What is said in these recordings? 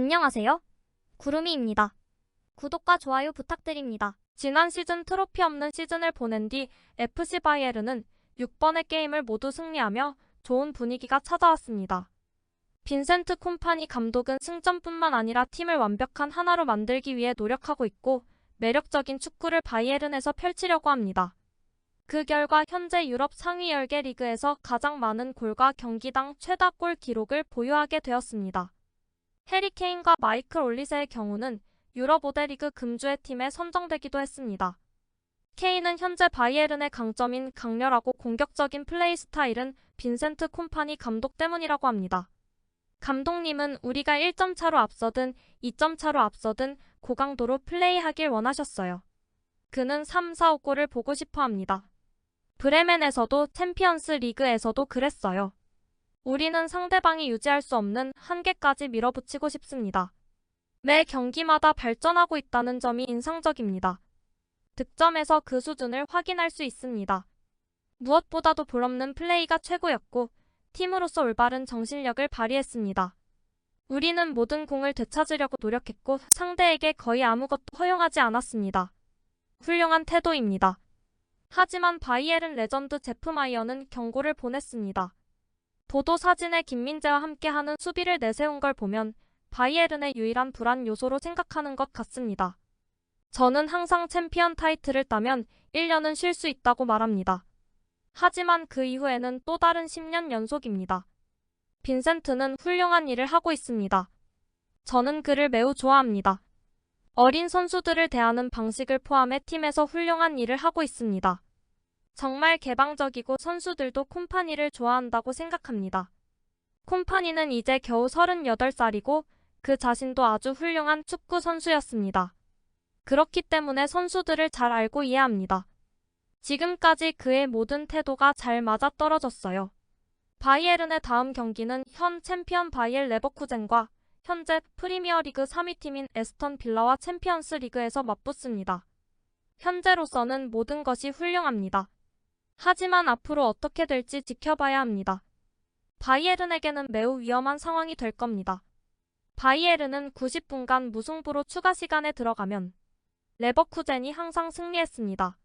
안녕하세요. 구름이입니다. 구독과 좋아요 부탁드립니다. 지난 시즌 트로피 없는 시즌을 보낸 뒤 FC 바이에른은 6번의 게임을 모두 승리하며 좋은 분위기가 찾아왔습니다. 빈센트 콤파니 감독은 승점뿐만 아니라 팀을 완벽한 하나로 만들기 위해 노력하고 있고 매력적인 축구를 바이에른에서 펼치려고 합니다. 그 결과 현재 유럽 상위 10개 리그에서 가장 많은 골과 경기당 최다 골 기록을 보유하게 되었습니다. 해리 케인과 마이클 올리세의 경우는 유럽 5대 리그 금주의 팀에 선정되기도 했습니다. 케인은 현재 바이에른의 강점인 강렬하고 공격적인 플레이 스타일은 빈센트 콤파니 감독 때문이라고 합니다. 감독님은 우리가 1점 차로 앞서든 2점 차로 앞서든 고강도로 플레이하길 원하셨어요. 그는 3, 4, 5골을 보고 싶어 합니다. 브레멘에서도 챔피언스 리그에서도 그랬어요. 우리는 상대방이 유지할 수 없는 한계까지 밀어붙이고 싶습니다. 매 경기마다 발전하고 있다는 점이 인상적입니다. 득점에서 그 수준을 확인할 수 있습니다. 무엇보다도 볼없는 플레이가 최고였고 팀으로서 올바른 정신력을 발휘했습니다. 우리는 모든 공을 되찾으려고 노력했고 상대에게 거의 아무것도 허용하지 않았습니다. 훌륭한 태도입니다. 하지만 바이에른 레전드 제프 마이어는 경고를 보냈습니다. 보도 사진에 김민재와 함께하는 수비를 내세운 걸 보면 바이에른의 유일한 불안 요소로 생각하는 것 같습니다. 저는 항상 챔피언 타이틀을 따면 1년은 쉴 수 있다고 말합니다. 하지만 그 이후에는 또 다른 10년 연속입니다. 빈센트는 훌륭한 일을 하고 있습니다. 저는 그를 매우 좋아합니다. 어린 선수들을 대하는 방식을 포함해 팀에서 훌륭한 일을 하고 있습니다. 정말 개방적이고 선수들도 콤파니를 좋아한다고 생각합니다. 콤파니는 이제 겨우 38살이고 그 자신도 아주 훌륭한 축구 선수였습니다. 그렇기 때문에 선수들을 잘 알고 이해합니다. 지금까지 그의 모든 태도가 잘 맞아떨어졌어요. 바이에른의 다음 경기는 현 챔피언 바이엘 레버쿠젠과 현재 프리미어리그 3위 팀인 에스턴 빌라와 챔피언스 리그에서 맞붙습니다. 현재로서는 모든 것이 훌륭합니다. 하지만 앞으로 어떻게 될지 지켜봐야 합니다. 바이에른에게는 매우 위험한 상황이 될 겁니다. 바이에른은 90분간 무승부로 추가 시간에 들어가면 레버쿠젠이 항상 승리했습니다.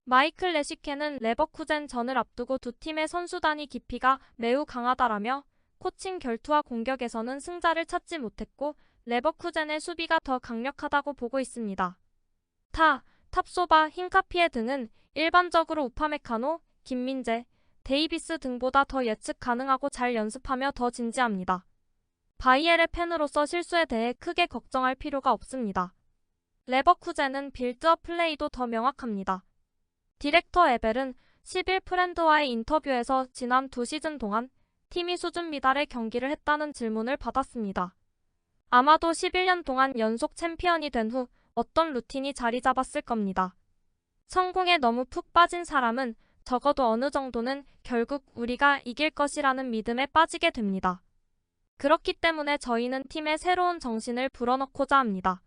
마이클 레시케는 레버쿠젠 전을 앞두고 두 팀의 선수단이 깊이가 매우 강하다라며 코칭 결투와 공격에서는 승자를 찾지 못했고 레버쿠젠의 수비가 더 강력하다고 보고 있습니다. 탑소바, 힌카피에 등은 일반적으로 우파메카노, 김민재, 데이비스 등보다 더 예측 가능하고 잘 연습하며 더 진지합니다. 바이엘의 팬으로서 실수에 대해 크게 걱정할 필요가 없습니다. 레버쿠젠은 빌드업 플레이도 더 명확합니다. 디렉터 에벨은 10일 프렌드와의 인터뷰에서 지난 2시즌 동안 팀이 수준 미달의 경기를 했다는 질문을 받았습니다. 아마도 11년 동안 연속 챔피언이 된 후 어떤 루틴이 자리 잡았을 겁니다. 성공에 너무 푹 빠진 사람은 적어도 어느 정도는 결국 우리가 이길 것이라는 믿음에 빠지게 됩니다. 그렇기 때문에 저희는 팀에 새로운 정신을 불어넣고자 합니다.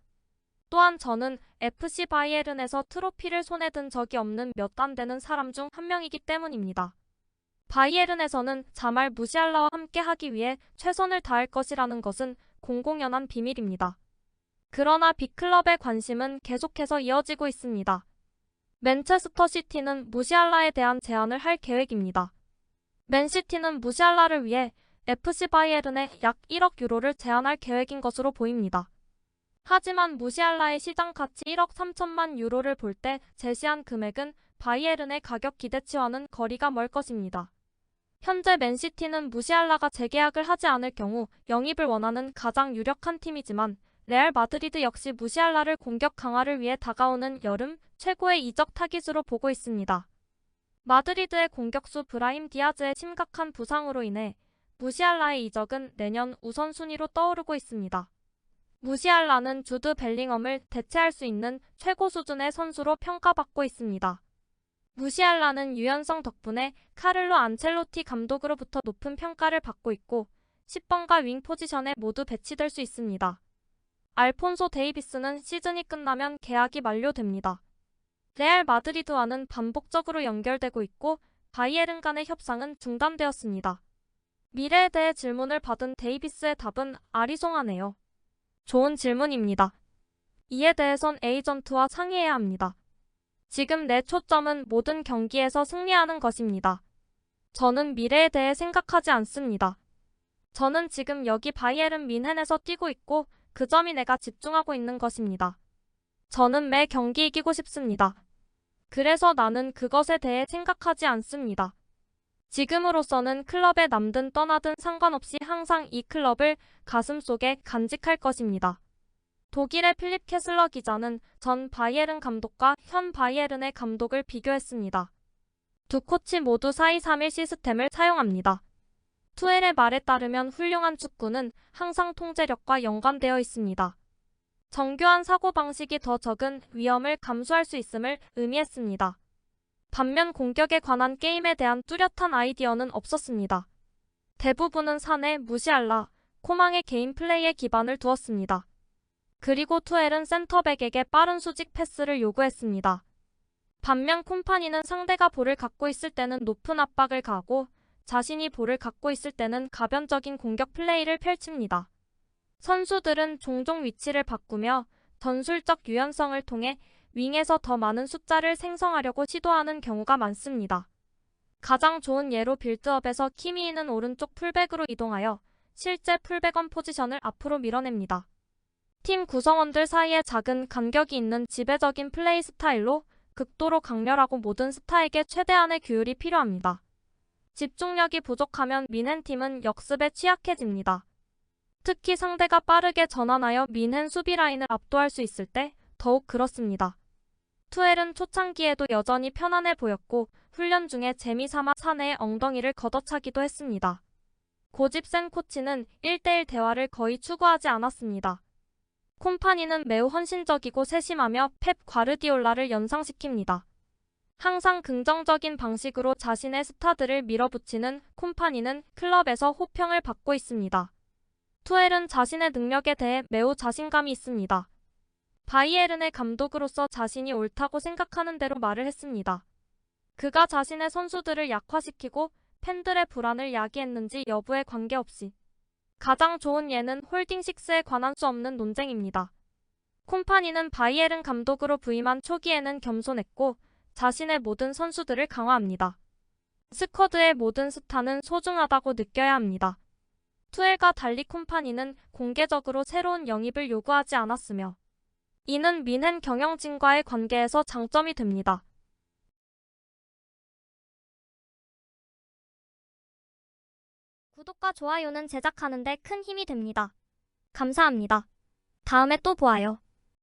또한 저는 FC 바이에른에서 트로피를 손에 든 적이 없는 몇 안 되는 사람 중 한 명이기 때문입니다. 바이에른에서는 자말 무시알라와 함께 하기 위해 최선을 다할 것이라는 것은 공공연한 비밀입니다. 그러나 빅클럽의 관심은 계속해서 이어지고 있습니다. 맨체스터 시티는 무시알라에 대한 제안을 할 계획입니다. 맨시티는 무시알라를 위해 FC 바이에른에 약 1억 유로를 제안할 계획인 것으로 보입니다. 하지만 무시알라의 시장 가치 1억 3천만 유로를 볼 때 제시한 금액은 바이에른의 가격 기대치와는 거리가 멀 것입니다. 현재 맨시티는 무시알라가 재계약을 하지 않을 경우 영입을 원하는 가장 유력한 팀이지만 레알 마드리드 역시 무시알라를 공격 강화를 위해 다가오는 여름 최고의 이적 타깃으로 보고 있습니다. 마드리드의 공격수 브라힘 디아즈의 심각한 부상으로 인해 무시알라의 이적은 내년 우선순위로 떠오르고 있습니다. 무시알라는 주드 벨링엄을 대체할 수 있는 최고 수준의 선수로 평가받고 있습니다. 무시알라는 유연성 덕분에 카를로 안첼로티 감독으로부터 높은 평가를 받고 있고 10번과 윙 포지션에 모두 배치될 수 있습니다. 알폰소 데이비스는 시즌이 끝나면 계약이 만료됩니다. 레알 마드리드와는 반복적으로 연결되고 있고 바이에른 간의 협상은 중단되었습니다. 미래에 대해 질문을 받은 데이비스의 답은 아리송하네요. 좋은 질문입니다. 이에 대해선 에이전트와 상의해야 합니다. 지금 내 초점은 모든 경기에서 승리하는 것입니다. 저는 미래에 대해 생각하지 않습니다. 저는 지금 여기 바이에른 뮌헨에서 뛰고 있고 그 점이 내가 집중하고 있는 것입니다. 저는 매 경기 이기고 싶습니다. 그래서 나는 그것에 대해 생각하지 않습니다. 지금으로서는 클럽에 남든 떠나든 상관없이 항상 이 클럽을 가슴속에 간직할 것입니다. 독일의 필립 캐슬러 기자는 전 바이에른 감독과 현 바이에른의 감독을 비교했습니다. 두 코치 모두 4-2-3-1 시스템을 사용합니다. 투엘의 말에 따르면 훌륭한 축구는 항상 통제력과 연관되어 있습니다. 정교한 사고방식이 더 적은 위험을 감수할 수 있음을 의미했습니다. 반면 공격에 관한 게임에 대한 뚜렷한 아이디어는 없었습니다. 대부분은 사내, 무시알라, 코망의 개인 플레이에 기반을 두었습니다. 그리고 투엘은 센터백에게 빠른 수직 패스를 요구했습니다. 반면 콤파니는 상대가 볼을 갖고 있을 때는 높은 압박을 가하고 자신이 볼을 갖고 있을 때는 가변적인 공격 플레이를 펼칩니다. 선수들은 종종 위치를 바꾸며 전술적 유연성을 통해 윙에서 더 많은 숫자를 생성하려고 시도하는 경우가 많습니다. 가장 좋은 예로 빌드업에서 키미히는 오른쪽 풀백으로 이동하여 실제 풀백원 포지션을 앞으로 밀어냅니다. 팀 구성원들 사이에 작은 간격이 있는 지배적인 플레이 스타일로 극도로 강렬하고 모든 스타에게 최대한의 규율이 필요합니다. 집중력이 부족하면 뮌헨팀은 역습에 취약해집니다. 특히 상대가 빠르게 전환하여 뮌헨 수비 라인을 압도할 수 있을 때 더욱 그렇습니다. 투엘은 초창기에도 여전히 편안해 보였고 훈련 중에 재미삼아 사내의 엉덩이를 걷어차기도 했습니다. 고집 센 코치는 1대1 대화를 거의 추구하지 않았습니다. 콤파니는 매우 헌신적이고 세심하며 펩 과르디올라를 연상시킵니다. 항상 긍정적인 방식으로 자신의 스타들을 밀어붙이는 콤파니는 클럽에서 호평을 받고 있습니다. 투엘은 자신의 능력에 대해 매우 자신감이 있습니다. 바이에른의 감독으로서 자신이 옳다고 생각하는 대로 말을 했습니다. 그가 자신의 선수들을 약화시키고 팬들의 불안을 야기했는지 여부에 관계없이 가장 좋은 예는 홀딩6에 관한 수 없는 논쟁입니다. 콤파니는 바이에른 감독으로 부임한 초기에는 겸손했고 자신의 모든 선수들을 강화합니다. 스쿼드의 모든 스타는 소중하다고 느껴야 합니다. 투엘과 달리 콤파니는 공개적으로 새로운 영입을 요구하지 않았으며 이는 뮌헨 경영진과의 관계에서 장점이 됩니다. 구독과 좋아요는 제작하는 데 큰 힘이 됩니다. 감사합니다. 다음에 또 보아요.